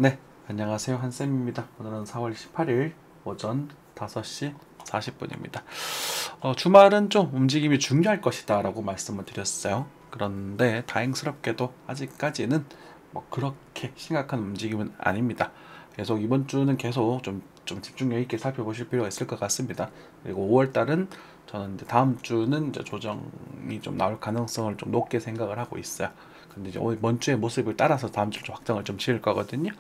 네, 안녕하세요. 한쌤입니다. 오늘은 4월 18일 오전 5시 40분입니다. 주말은 좀 움직임이 중요할 것이다 라고 말씀을 드렸어요. 그런데 다행스럽게도 아직까지는 뭐 그렇게 심각한 움직임은 아닙니다. 계속 이번 주는 계속 좀 집중력 있게 살펴보실 필요가 있을 것 같습니다. 그리고 5월 달은 저는 이제 다음 주는 이제 조정이 좀 나올 가능성을 좀 높게 생각을 하고 있어요. 근데 이제 이번 주의 모습을 따라서 다음 주 확정을 좀 지을 거거든요.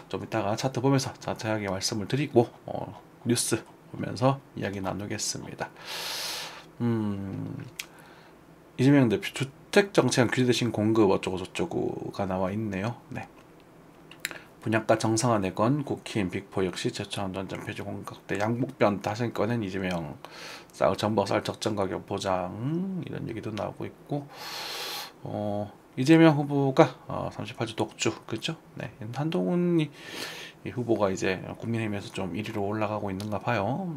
좀 이따가 차트 보면서 자세하게 말씀을 드리고 뉴스 보면서 이야기 나누겠습니다. 이재명 대표 주택 정책 규제대신 공급 어쩌고 저쩌고가 나와 있네요. 네. 분양가 정상화 내건 국힘 빅4 역시 제초안전점 폐지 공각대 양복변 다시 꺼낸 이재명 전복 쌀 적정 가격 보장 이런 얘기도 나오고 있고 이재명 후보가 38주 독주 그죠? 네, 한동훈 후보가 이제 국민의힘에서 좀 1위로 올라가고 있는가 봐요.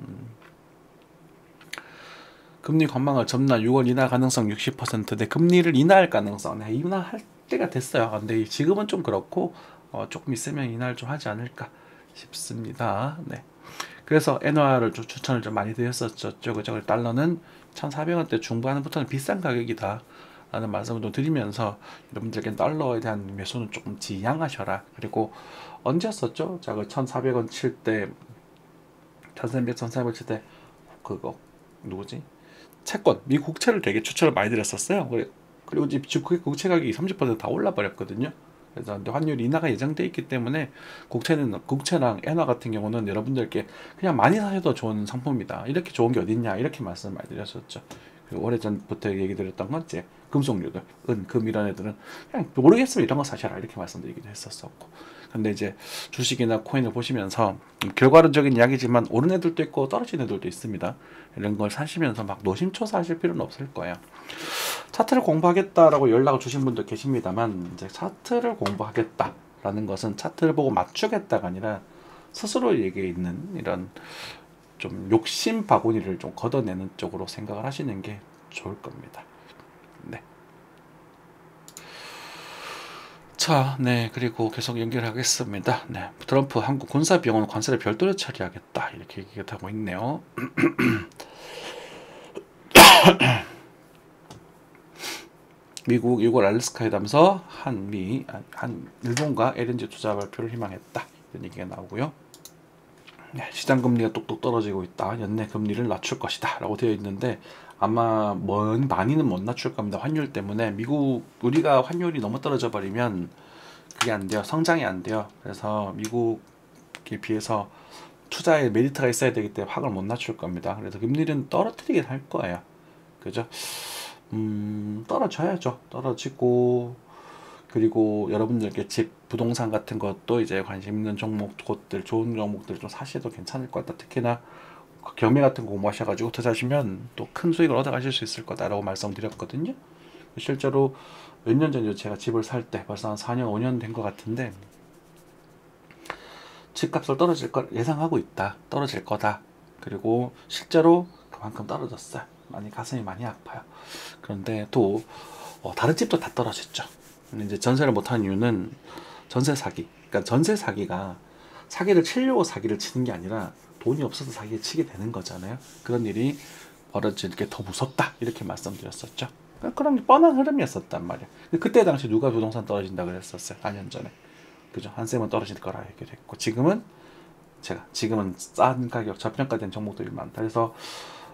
금리 관망을 접나 6월 인하 가능성 60%대 금리를 인하할 가능성 네, 인하할 때가 됐어요. 근데 지금은 좀 그렇고 조금 있으면 인하를 좀 하지 않을까 싶습니다. 네. 그래서 엔화를 좀 추천을 좀 많이 드렸었죠. 그죠? 달러는 1,400원대 중반부터는 비싼 가격이다. 라는 말씀을 좀 드리면서 여러분들께 달러에 대한 매수는 조금 지양하셔라. 그리고 언제였었죠? 자, 그 1,400원 칠 때, 1,300, 1,400 칠 때, 그거, 누구지? 채권, 미국 국채를 되게 추천을 많이 드렸었어요. 그리고 지금 국채 가격이 30%다 올라버렸거든요. 그래서 근데 환율 인하가 예정돼 있기 때문에 국채랑 엔화 같은 경우는 여러분들께 그냥 많이 사셔도 좋은 상품이다. 이렇게 좋은 게 어딨냐 이렇게 말씀 많이 드렸었죠. 그리고 오래전부터 얘기 드렸던 건 이제 금속류들, 금 이런 애들은 그냥 모르겠으면 이런 거 사셔라 이렇게 말씀드리기도 했었었고. 근데 이제 주식이나 코인을 보시면서 결과론적인 이야기지만 오른 애들도 있고 떨어진 애들도 있습니다. 이런 걸 사시면서 막 노심초사 하실 필요는 없을 거예요. 차트를 공부하겠다라고 연락을 주신 분도 계십니다만 이제 차트를 공부하겠다라는 것은 차트를 보고 맞추겠다가 아니라 스스로에게 있는 이런 좀 욕심 바구니를 좀 걷어내는 쪽으로 생각을 하시는 게 좋을 겁니다. 네. 자, 네, 그리고 계속 연결하겠습니다. 네, 트럼프 한국 군사 비용은 관세를 별도로 처리하겠다 이렇게 얘기하고 있네요. 미국 6월 알래스카에 담서 일본과 LNG 투자 발표를 희망했다 이런 얘기가 나오고요. 네, 시장 금리가 똑똑 떨어지고 있다. 연내 금리를 낮출 것이다 라고 되어 있는데 아마 많이는 못 낮출 겁니다. 환율 때문에 우리가 환율이 너무 떨어져 버리면 그게 안 돼요. 성장이 안 돼요. 그래서 미국에 비해서 투자에 메리트가 있어야 되기 때문에 확을 못 낮출 겁니다. 그래서 금리는 떨어뜨리긴 할 거예요. 그죠? 떨어져야죠. 떨어지고 그리고 여러분들께 부동산 같은 것도 이제 관심 있는 곳들, 좋은 종목들 좀 사셔도 괜찮을 것 같다. 특히나 경매 같은 거 공부하셔가지고 투자하시면 또 큰 수익을 얻어가실 수 있을 거다라고 말씀드렸거든요. 실제로 몇 년 전에 제가 집을 살 때 벌써 한 4년, 5년 된 것 같은데 집값을 떨어질 걸 예상하고 있다. 떨어질 거다. 그리고 실제로 그만큼 떨어졌어요. 가슴이 많이 아파요. 그런데 또 다른 집도 다 떨어졌죠. 근데 이제 전세를 못하는 이유는 전세 사기. 그러니까 전세 사기가 사기를 치려고 사기를 치는 게 아니라 돈이 없어서 사기를 치게 되는 거잖아요. 그런 일이 벌어질 게 더 무섭다. 이렇게 말씀드렸었죠. 그런 뻔한 흐름이었었단 말이에요. 그때 당시 누가 부동산 떨어진다 그랬었어요. 4년 전에. 그죠? 한샘은 떨어질 거라 얘기했고 지금은 싼 가격 저평가된 종목들이 많다. 그래서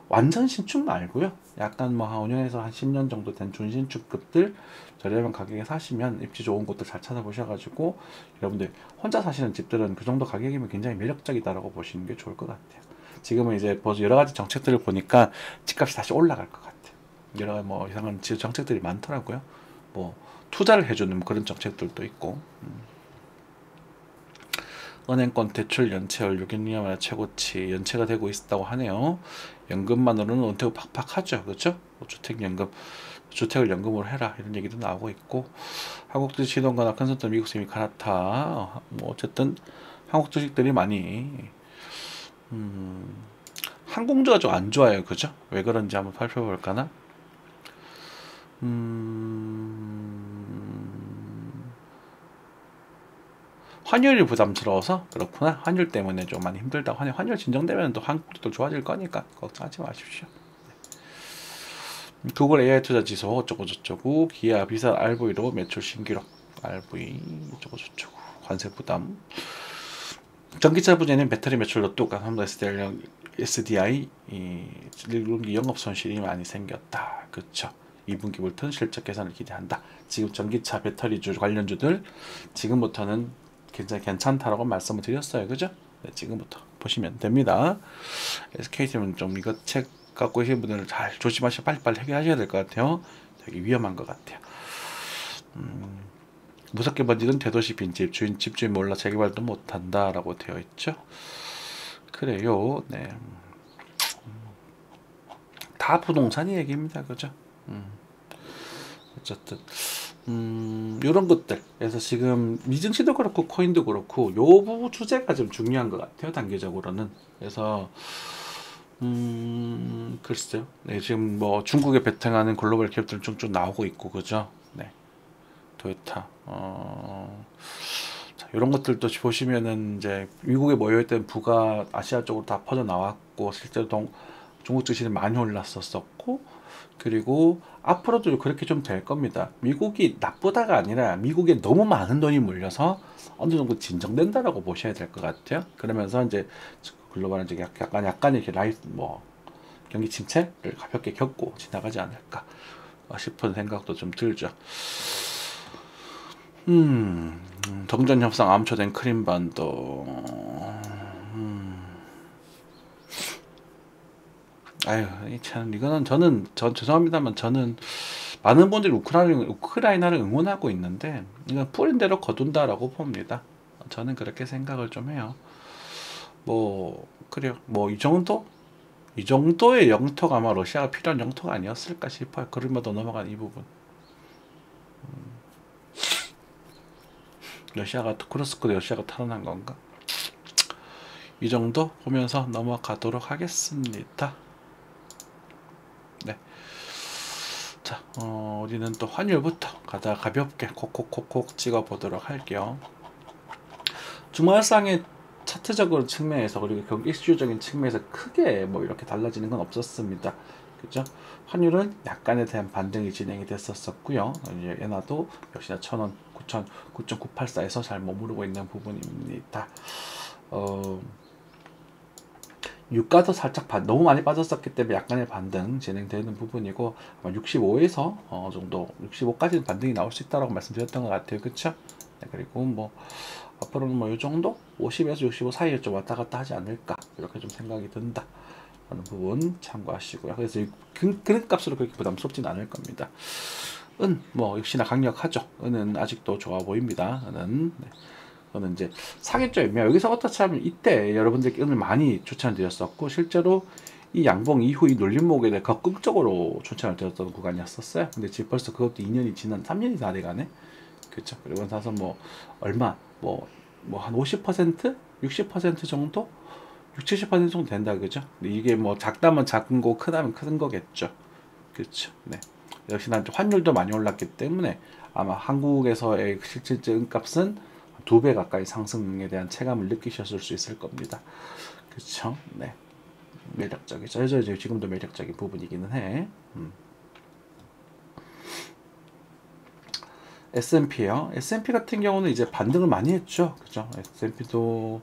완전 신축 말고요. 약간 뭐 한 5년에서 한 10년 정도 된 준신축급들 저렴한 가격에 사시면 입지 좋은 곳들 잘 찾아보셔가지고 여러분들 혼자 사시는 집들은 그 정도 가격이면 굉장히 매력적이다라고 보시는 게 좋을 것 같아요. 지금은 이제 벌써 여러 가지 정책들을 보니까 집값이 다시 올라갈 것 같아요. 여러 가지 뭐 이상한 정책들이 많더라고요. 뭐 투자를 해주는 그런 정책들도 있고. 은행권 대출 연체율 6년 만에 최고치 연체가 되고 있다고 하네요. 연금만으로는 은퇴후 팍팍하죠. 그렇죠? 주택을 연금으로 해라 이런 얘기도 나오고 있고 한국 주식 시동가나 컨설턴 미국 세미 카나타 뭐 어쨌든 한국 주식들이 많이 항공주가 좀 안 좋아요. 그죠? 왜 그런지 한번 살펴볼까나? 환율이 부담스러워서 그렇구나. 환율 때문에 좀 많이 힘들다. 환율 진정되면 또 한국도 좋아질 거니까 걱정하지 마십시오. 구글 AI 투자 지수 어쩌고 저쩌고, 기아 비싼 RV로 매출 신기록, RV 어쩌고 저쩌고, 관세 부담, 전기차 부재는 배터리 매출도 똑같은 SDI 1분기 영업 손실이 많이 생겼다. 그쵸. 2분기부터는 실적 개선을 기대한다. 지금 전기차 배터리주 관련주들 지금부터는 굉장히 괜찮다라고 말씀을 드렸어요. 그죠? 네, 지금부터 보시면 됩니다. SKT는 좀 이거 책 갖고 계신 분들은 잘 조심하셔서 빨리빨리 해결하셔야 될 것 같아요. 되게 위험한 것 같아요. 무섭게 번지는 대도시 빈집, 집주인 몰라 재개발도 못한다 라고 되어 있죠. 그래요. 네. 다 부동산 얘기입니다. 그죠? 어쨌든 이런 것들 그래서 지금 미증시도 그렇고 코인도 그렇고 요 주제가 좀 중요한 것 같아요. 단계적으로는. 그래서 글쎄요. 네, 지금 뭐 중국에 베팅하는 글로벌 기업들 쭉쭉 나오고 있고 그죠? 네. 토요타. 자, 이런 것들도 보시면은 이제 미국에 모여있던 부가 아시아 쪽으로 다 퍼져 나왔고 실제로 중국 증시는 많이 올랐었고 그리고 앞으로도 그렇게 좀 될 겁니다. 미국이 나쁘다가 아니라 미국에 너무 많은 돈이 몰려서 어느 정도 진정된다라고 보셔야 될 것 같아요. 그러면서 이제 글로벌은 이제 약간 이렇게 경기 침체를 가볍게 겪고 지나가지 않을까 싶은 생각도 좀 들죠. 정전 협상 암초된 크림반도. 아유, 참 이거는 전 죄송합니다만 저는 많은 분들이 우크라이나를 응원하고 있는데 이건 뿌린 대로 거둔다라고 봅니다. 저는 그렇게 생각을 좀 해요. 뭐 그래요. 뭐 이 정도의 영토가 아마 러시아가 필요한 영토가 아니었을까 싶어요. 그림마도 넘어간 이 부분. 쿠르스크도 러시아가 탈환한 건가? 이 정도 보면서 넘어가도록 하겠습니다. 네. 자, 우리는 또 환율부터 가볍게 콕콕콕콕 찍어 보도록 할게요. 주말상의 차트적으로 측면에서 그리고 경기 이슈적인 측면에서 크게 뭐 이렇게 달라지는 건 없었습니다. 그죠? 환율은 약간에 대한 반등이 진행이 됐었고요. 이제 엔화도 역시나 1,000원 9.984에서 잘 머무르고 있는 부분입니다. 유가도 살짝 너무 많이 빠졌었기 때문에 약간의 반등 진행되는 부분이고 아마 65에서 정도 65까지는 반등이 나올 수 있다고 말씀드렸던 것 같아요. 그쵸? 네, 그리고 뭐 앞으로는 뭐 이 정도 50에서 65 사이에 좀 왔다 갔다 하지 않을까 이렇게 좀 생각이 든다 하는 부분 참고하시고요. 그래서 그런 값으로 그렇게 부담스럽진 않을 겁니다. 은 뭐 역시나 강력하죠. 은은 아직도 좋아 보입니다. 은은 네. 저는 이제 사겠죠. 여기서부터 참 이때 여러분들께 은을 많이 추천을 드렸었고 실제로 이 양봉 이후 이 눌림목에 대해 적극적으로 추천을 드렸던 구간이었었어요. 근데 지금 벌써 그것도 2년이 지난 3년이 다 돼가네. 그렇죠. 그리고 나서 뭐 얼마 뭐 한 50%, 60% 정도, 60~70% 정도 된다 그죠? 근데 이게 뭐 작다면 작은 거, 크다면 큰 거겠죠. 그렇죠. 네. 역시나 환율도 많이 올랐기 때문에 아마 한국에서의 실질적 은값은 2배 가까이 상승에 대한 체감을 느끼셨을 수 있을 겁니다. 그렇죠? 네. 매력적이죠. 지금도 매력적인 부분이기는 해. S&P요. S&P 같은 경우는 이제 반등을 많이 했죠. 그죠? S&P도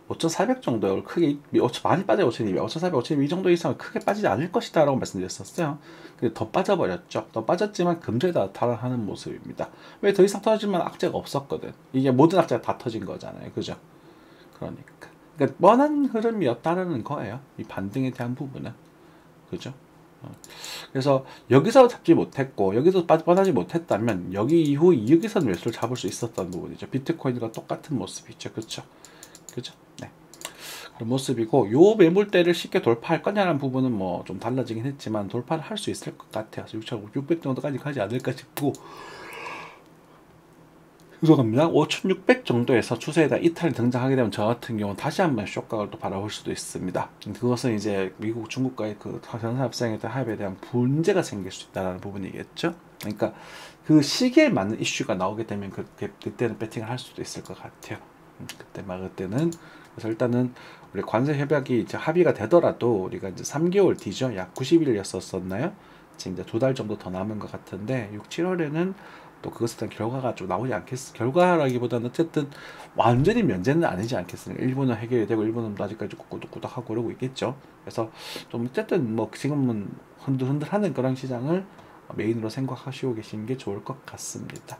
5,400 정도 크게 많이 빠져요. 5,200, 5,400, 5,200 이 정도 이상은 크게 빠지지 않을 것이다 라고 말씀드렸었어요. 근데 더 빠져버렸죠. 더 빠졌지만 금주에 다 탈환하는 모습입니다. 왜 더 이상 터질만 악재가 없었거든. 이게 모든 악재가 다 터진 거잖아요. 그죠? 그러니까 뻔한 흐름이었다는 거예요. 이 반등에 대한 부분은. 그죠? 그래서 여기서 잡지 못했고 여기서 빠져나지 못했다면 여기 이후 여기서 매수를 잡을 수 있었던 부분이죠. 비트코인과 똑같은 모습이죠. 그렇죠? 그죠? 네. 그런 모습이고 요 매물대를 쉽게 돌파할 거냐라는 부분은 뭐 좀 달라지긴 했지만 돌파를 할 수 있을 것 같아요. 6,600 정도까지 가지 않을까 싶고 죄송합니다. 5,600 정도에서 추세에다 이탈이 등장하게 되면 저 같은 경우는 다시 한번 쇼각을 또 바라볼 수도 있습니다. 그것은 이제 미국, 중국과의 그 전산협상에 대한 합의에 대한 문제가 생길 수 있다는 부분이겠죠. 그러니까 그 시기에 맞는 이슈가 나오게 되면 그때는 배팅을 할 수도 있을 것 같아요. 그때 막을 때는. 그래서 일단은 우리 관세 협약이 이제 합의가 되더라도 우리가 이제 3개월 뒤죠. 약 90일이었었나요? 지금 이제 2달 정도 더 남은 것 같은데 6, 7월에는 또 그것에 대한 결과가 좀 나오지 않겠어. 결과라기보다는 어쨌든 완전히 면제는 아니지 않겠습니까? 일부는 해결이 되고 일부는 아직까지 꾸덕꾸덕하고 그러고 있겠죠. 그래서 좀 어쨌든 뭐 지금은 흔들흔들하는 그런 시장을 메인으로 생각하시고 계시는 게 좋을 것 같습니다.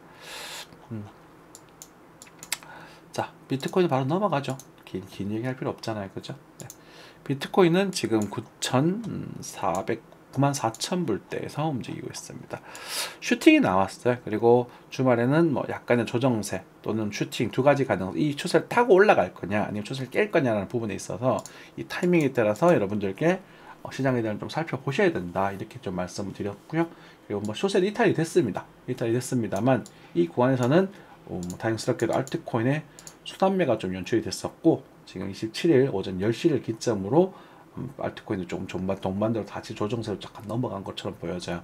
자, 비트코인 바로 넘어가죠. 긴 얘기할 필요 없잖아요, 그죠? 네. 비트코인은 지금 94,000불대에서 움직이고 있습니다. 슈팅이 나왔어요. 그리고 주말에는 뭐 약간의 조정세 또는 슈팅 두 가지 가능. 이 추세를 타고 올라갈 거냐, 아니면 추세를 깰 거냐라는 부분에 있어서 이 타이밍에 따라서 여러분들께 시장에 대한 좀 살펴보셔야 된다. 이렇게 좀 말씀을 드렸고요. 그리고 뭐 숏셀 이탈이 됐습니다. 이탈이 됐습니다만 이 구간에서는 다행스럽게도 알트코인의 수단매가 좀 연출이 됐었고 지금 27일 오전 10시를 기점으로 알트코인도 조금 동반대로 다시 조정세로 잠깐 넘어간 것처럼 보여져요.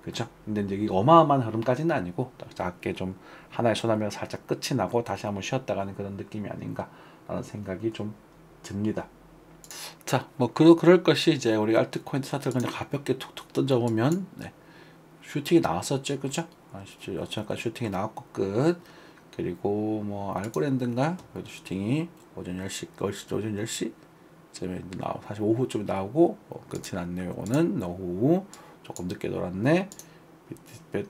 그렇죠? 근데 이제 이 어마어마한 흐름까지는 아니고 작게 좀 하나의 소나미가 살짝 끝이 나고 다시 한번 쉬었다 가는 그런 느낌이 아닌가라는 생각이 좀 듭니다. 자, 뭐 그럴 것이 이제 우리 알트코인 차트를 그냥 가볍게 툭툭 던져보면 슈팅이 나왔었죠, 그죠? 어쩌까지 슈팅이 나왔고 끝. 그리고 뭐 알고랜드인가 그래도 슈팅이 오전 10시 쯤에 나오고 사실 오후쯤에 나오고 끝이 났네요. 이거는 오후 조금 늦게 돌았네.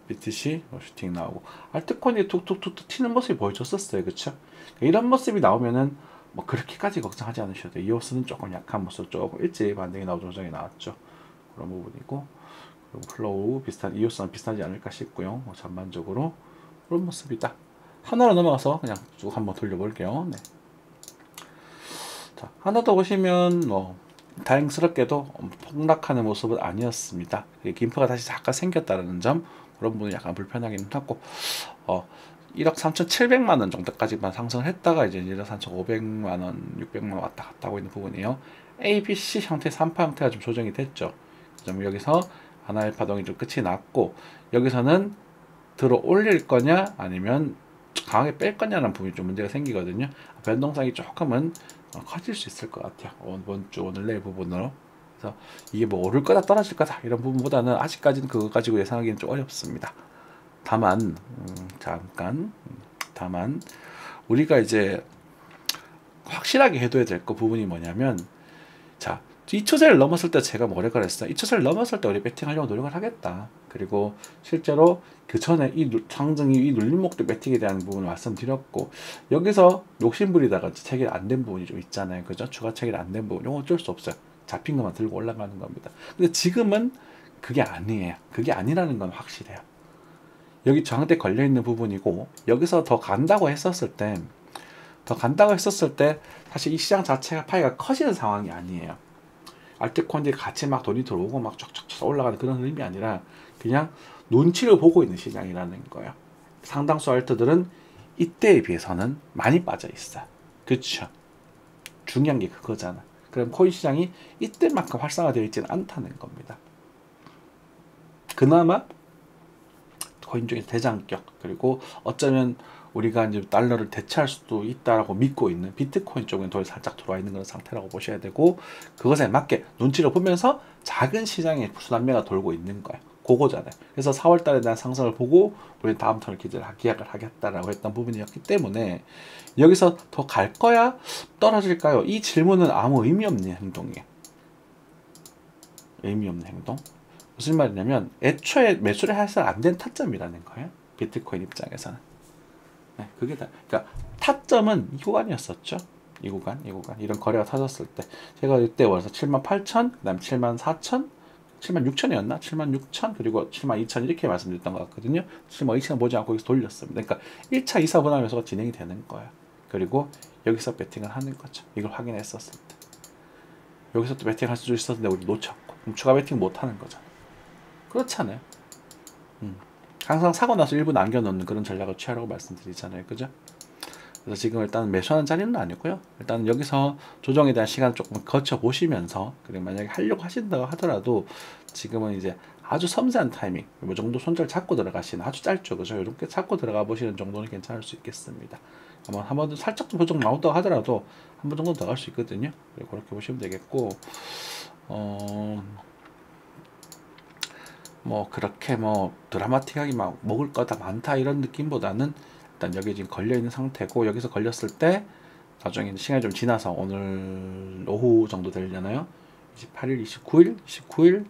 BTC 슈팅 나오고 알트코인이 툭툭툭 튀는 모습이 보여줬었어요, 그쵸? 이런 모습이 나오면은 뭐 그렇게까지 걱정하지 않으셔도 돼요. 이오스는 조금 약한 모습, 조금 일찍 반등이 나오고 조정이 나왔죠. 그런 부분이고, 그리고 플로우 비슷한 이오스는 비슷하지 않을까 싶고요. 전반적으로 그런 모습이다. 하나로 넘어가서 그냥 쭉 한번 돌려볼게요. 네. 자, 하나 더 보시면 다행스럽게도 폭락하는 모습은 아니었습니다. 김프가 다시 잠깐 생겼다는 점, 그런 부분이 약간 불편하긴 하고 1억 3,700만 원 정도까지만 상승을 했다가 이제 1억 3,500만 원, 600만 원 왔다 갔다 하고 있는 부분이에요. A, B, C 형태 3파 형태가 좀 조정이 됐죠. 그럼 여기서 하나의 파동이 좀 끝이 났고 여기서는 들어 올릴 거냐 아니면 강하게 뺄 거냐라는 부분이 좀 문제가 생기거든요. 변동성이 조금은 커질 수 있을 것 같아요. 이번 주 오늘 내일 부분으로. 그래서 이게 뭐 오를 거다 떨어질 거다 이런 부분보다는 아직까지는 그거 가지고 예상하기는 좀 어렵습니다. 다만 다만 우리가 이제 확실하게 해둬야 될 거 부분이 뭐냐면 자, 이 추세를 넘었을 때 제가 뭐라 그랬어요? 이 추세를 넘었을 때 우리 배팅하려고 노력을 하겠다. 그리고 실제로 그 전에 이 상승이 이 눌림목도 배팅에 대한 부분을 말씀드렸고 여기서 욕심부리다가 체결 안 된 부분이 좀 있잖아요. 그죠? 추가 체결 안 된 부분. 이건 어쩔 수 없어요. 잡힌 것만 들고 올라가는 겁니다. 근데 지금은 그게 아니에요. 그게 아니라는 건 확실해요. 여기 저항대 걸려있는 부분이고 여기서 더 간다고 했었을 때 사실 이 시장 자체가 파이가 커지는 상황이 아니에요. 알트코인들이 같이 막 돈이 들어오고 막 쫙쫙쫙 올라가는 그런 의미 아니라 그냥 눈치를 보고 있는 시장이라는 거예요. 상당수 알트들은 이때에 비해서는 많이 빠져 있어요. 그렇죠? 중요한 게 그거잖아. 그럼 코인 시장이 이때만큼 활성화되어 있지는 않다는 겁니다. 그나마 코인 중에 대장격 그리고 어쩌면 우리가 이제 달러를 대체할 수도 있다라고 믿고 있는 비트코인 쪽은 더 살짝 들어와 있는 그런 상태라고 보셔야 되고 그것에 맞게 눈치를 보면서 작은 시장에 순환매가 돌고 있는 거예요. 그거잖아요. 그래서 4월 달에 대한 상승을 보고 우리 다음 턴을 기약을 하겠다라고 했던 부분이었기 때문에 여기서 더 갈 거야? 떨어질까요? 이 질문은 아무 의미 없는 행동이에요. 의미 없는 행동? 무슨 말이냐면 애초에 매수를 해서 안 된 타점이라는 거예요. 비트코인 입장에서는. 네, 그게 다. 그러니까 타점은 이 구간이었었죠. 이 구간 이런 거래가 터졌을 때 제가 이때 월서 78,000, 그다음 74,000, 76,000이었나? 76,000 그리고 72,000 이렇게 말씀드렸던 것 같거든요. 72,000 보지 않고 여기서 돌렸습니다. 그러니까 1차 2차 분할 매수가 진행이 되는 거예요. 그리고 여기서 배팅을 하는 거죠. 이걸 확인했었을 때 여기서 또 배팅할 수 있었는데 우리 놓쳤고 그럼 추가 배팅 못 하는 거잖아요. 그렇잖아요. 항상 사고 나서 일부 남겨놓는 그런 전략을 취하라고 말씀드리잖아요. 그죠? 그래서 지금 일단 매수하는 자리는 아니고요. 일단 여기서 조정에 대한 시간을 조금 거쳐 보시면서 그리고 만약에 하려고 하신다고 하더라도 지금은 이제 아주 섬세한 타이밍, 뭐 정도 손절 잡고 들어가시는, 아주 짧죠, 그죠? 이렇게 잡고 들어가 보시는 정도는 괜찮을 수 있겠습니다. 한번 살짝 조정 나온다고 하더라도 한 번 정도 더 갈 수 있거든요. 그렇게 보시면 되겠고, 뭐 그렇게 뭐 드라마틱하게 막 먹을 거다 많다 이런 느낌보다는 일단 여기 지금 걸려 있는 상태고, 여기서 걸렸을 때 나중에 시간이 좀 지나서 오늘 오후 정도 되려나요? 28일, 29일,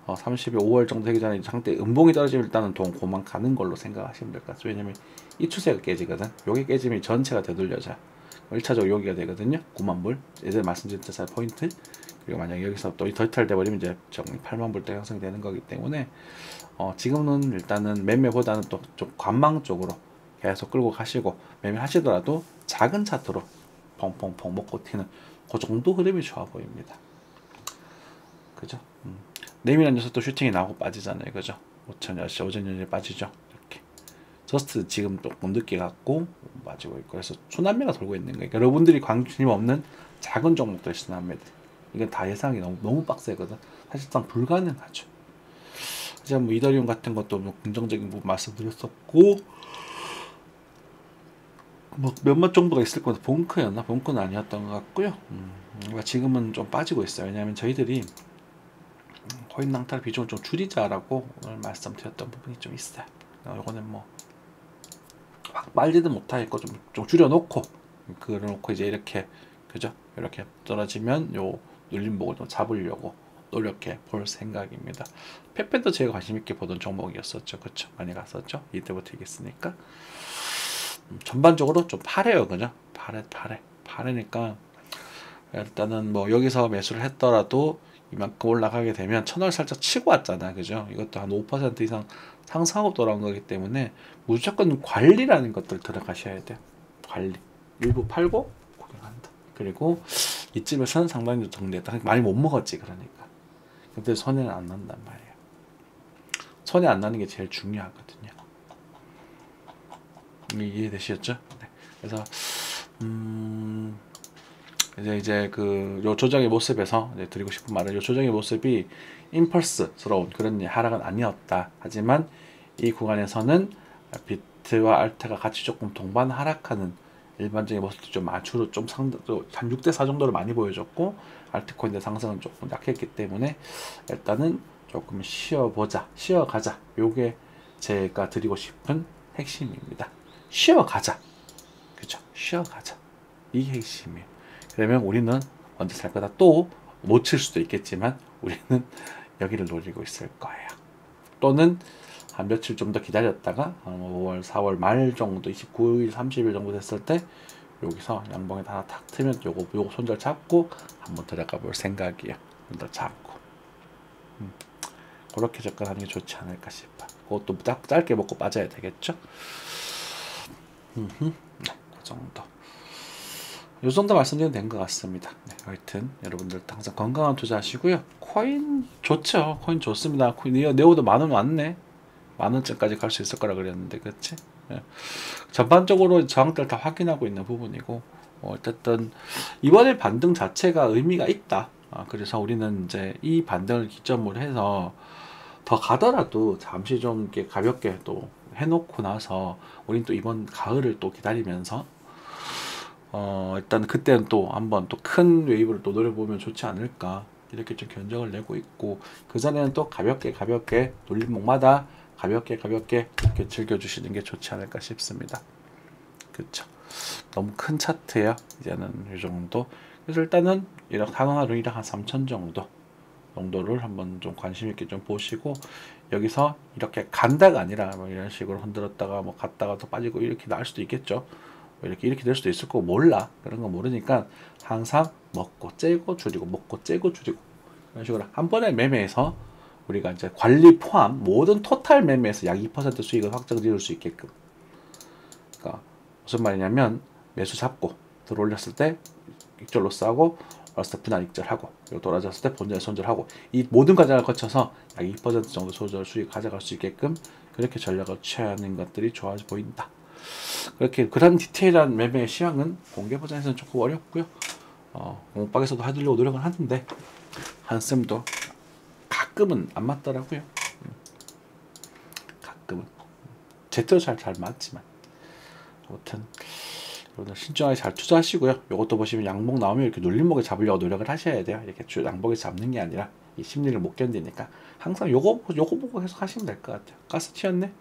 30일, 5월 정도 되기 전에 상태 음봉이 떨어지면 일단은 돈 고만 가는 걸로 생각하시면 될 것 같아요. 왜냐면 이 추세가 깨지거든. 요게 깨지면 전체가 되돌려져. 1차적으로 여기가 되거든요. 9만 불. 예전에 말씀드린 대사 포인트. 그리고 만약에 여기서 또 더 이탈돼 버리면 이제 8만 불대 형성이 되는 거기 때문에 지금은 일단은 매매보다는 또 좀 관망 쪽으로 계속 끌고 가시고, 매매 하시더라도 작은 차트로 펑펑펑 먹고 튀는 그 정도 흐름이 좋아 보입니다. 그죠? 내밀한 녀석도 슈팅이 나오고 빠지잖아요. 그죠? 오전 10시 빠지죠. 이렇게. 저스트 지금 조금 늦게 갔고 빠지고 있고, 그래서 순환매가 돌고 있는 거예요. 여러분들이 관심 없는 작은 종목들 순환매들. 이건 다 예상이 너무 빡세거든. 사실상 불가능하죠. 이제 뭐 이더리움 같은 것도 뭐 긍정적인 부분 말씀드렸었고, 뭐 몇몇 정도가 있을 겁니다. 봉크였나? 봉크는 아니었던 것 같고요. 지금은 좀 빠지고 있어요. 왜냐하면 저희들이 코인 낭탈 비중을 좀 줄이자라고 오늘 말씀드렸던 부분이 좀 있어요. 요거는 뭐 확 빨지도 못하겠고 좀 줄여놓고, 그려놓고 이제 이렇게, 그죠? 이렇게 떨어지면 요 눌림목을 좀 잡으려고 노력해 볼 생각입니다. 페페도 제가 관심 있게 보던 종목이었었죠. 그쵸? 많이 갔었죠. 이때부터 이겼으니까. 전반적으로 좀 파래요. 그죠? 파래니까 일단은 뭐 여기서 매수를 했더라도 이만큼 올라가게 되면 천을 살짝 치고 왔잖아. 그죠? 이것도 한 5% 이상 상승하고 돌아온 거기 때문에 무조건 관리라는 것들 들어가셔야 돼요. 관리. 일부 팔고 구경한다. 그리고 이쯤에서는 상당히 정리했다. 많이 못 먹었지, 그러니까. 근데 손해는 안 난단 말이에요. 손해 안 나는 게 제일 중요하거든요. 이해되시겠죠? 네. 그래서 이제 요 조정의 모습에서 이제 드리고 싶은 말은, 요 조정의 모습이 임펄스스러운 그런 하락은 아니었다. 하지만 이 구간에서는 비트와 알트가 같이 조금 동반 하락하는 일반적인 모습도 좀 주로 좀 한 6대4 정도를 많이 보여줬고, 알트코인의 상승은 조금 약했기 때문에 일단은 조금 쉬어가자. 요게 제가 드리고 싶은 핵심입니다. 쉬어가자. 그죠? 쉬어가자. 이게 핵심이에요. 그러면 우리는 언제 살 거다. 또 못 칠 수도 있겠지만 우리는 여기를 노리고 있을 거예요. 또는 한 며칠 좀 더 기다렸다가 5월, 4월 말 정도, 29일, 30일 정도 됐을 때 여기서 양봉에 하나 탁 트면 요거 손절 잡고 한번 들어가 볼 생각이에요. 손절 잡고. 그렇게 접근하는 게 좋지 않을까 싶어. 그것도 짧게 먹고 빠져야 되겠죠? 네, 그 정도. 요 정도 말씀드리면 된 것 같습니다. 네, 하여튼 여러분들 항상 건강한 투자하시고요. 코인 좋죠. 코인 좋습니다. 코인 네오도 10,000원 왔네. 10,000원짜리까지 갈 수 있을 거라 그랬는데, 그렇지? 네. 전반적으로 저항들 다 확인하고 있는 부분이고, 어쨌든 이번에 반등 자체가 의미가 있다. 그래서 우리는 이제 이 반등을 기점으로 해서 더 가더라도 잠시 좀 이렇게 가볍게 또 해놓고 나서 우린 또 이번 가을을 또 기다리면서 일단 그때는 또 한번 또 큰 웨이브를 또 노려보면 좋지 않을까, 이렇게 좀 견적을 내고 있고, 그 전에는 또 가볍게 돌림목마다 가볍게 이렇게 즐겨주시는 게 좋지 않을까 싶습니다. 그쵸? 너무 큰 차트예요. 이제는 이 정도. 그래서 일단은 상하로 1억 한 3천 정도를 한번 좀 관심 있게 좀 보시고, 여기서 이렇게 간다가 아니라 뭐 이런 식으로 흔들었다가 뭐 갔다가 또 빠지고 이렇게 나올 수도 있겠죠. 이렇게 될 수도 있을 거고, 몰라. 그런 거 모르니까 항상 먹고 째고 줄이고 먹고 째고 줄이고, 이런 식으로 한 번에 매매해서 우리가 이제 관리 포함 모든 토탈 매매에서 약 2% 수익을 확정지을 수 있게끔. 그러니까 무슨 말이냐면, 매수 잡고 들어올렸을 때 익절 로스하고 올랐을 때 분할 익절하고, 그리고 돌아졌을 때 본전 손절하고, 이 모든 과정을 거쳐서 약 2% 정도 소절 수익 가져갈 수 있게끔 그렇게 전략을 취하는 것들이 좋아 보인다. 그런 디테일한 매매 시황은 공개 버전에서는 조금 어렵고요. 공박에서도 하려고 노력을 하는데 한쌤도 가끔은 안 맞더라고요. 제대로 잘 맞지만 아무튼 여러분들 신중하게 잘 투자하시고요. 요것도 보시면 양봉 나오면 이렇게 눌림목에 잡으려고 노력을 하셔야 돼요. 이렇게 양봉에 잡는 게 아니라 이 심리를 못 견디니까 항상 요거 보고 계속 하시면 될 것 같아요. 가스 튀었네.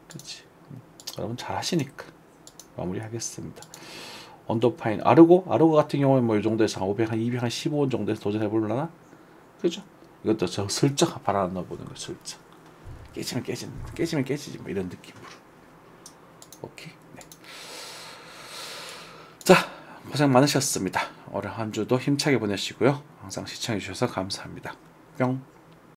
그렇지. 여러분 잘 하시니까 마무리하겠습니다. 언더파인 아르고 같은 경우는 뭐 이 정도에서 500, 한 200, 한 15원 정도에서 도전해 볼라나? 그죠? 이것도 저 슬쩍 바라 넣어보는 거 슬쩍. 깨지면 깨지지 뭐 이런 느낌으로. 오케이. 네. 자, 고생 많으셨습니다. 올해 한 주도 힘차게 보내시고요. 항상 시청해 주셔서 감사합니다. 뿅.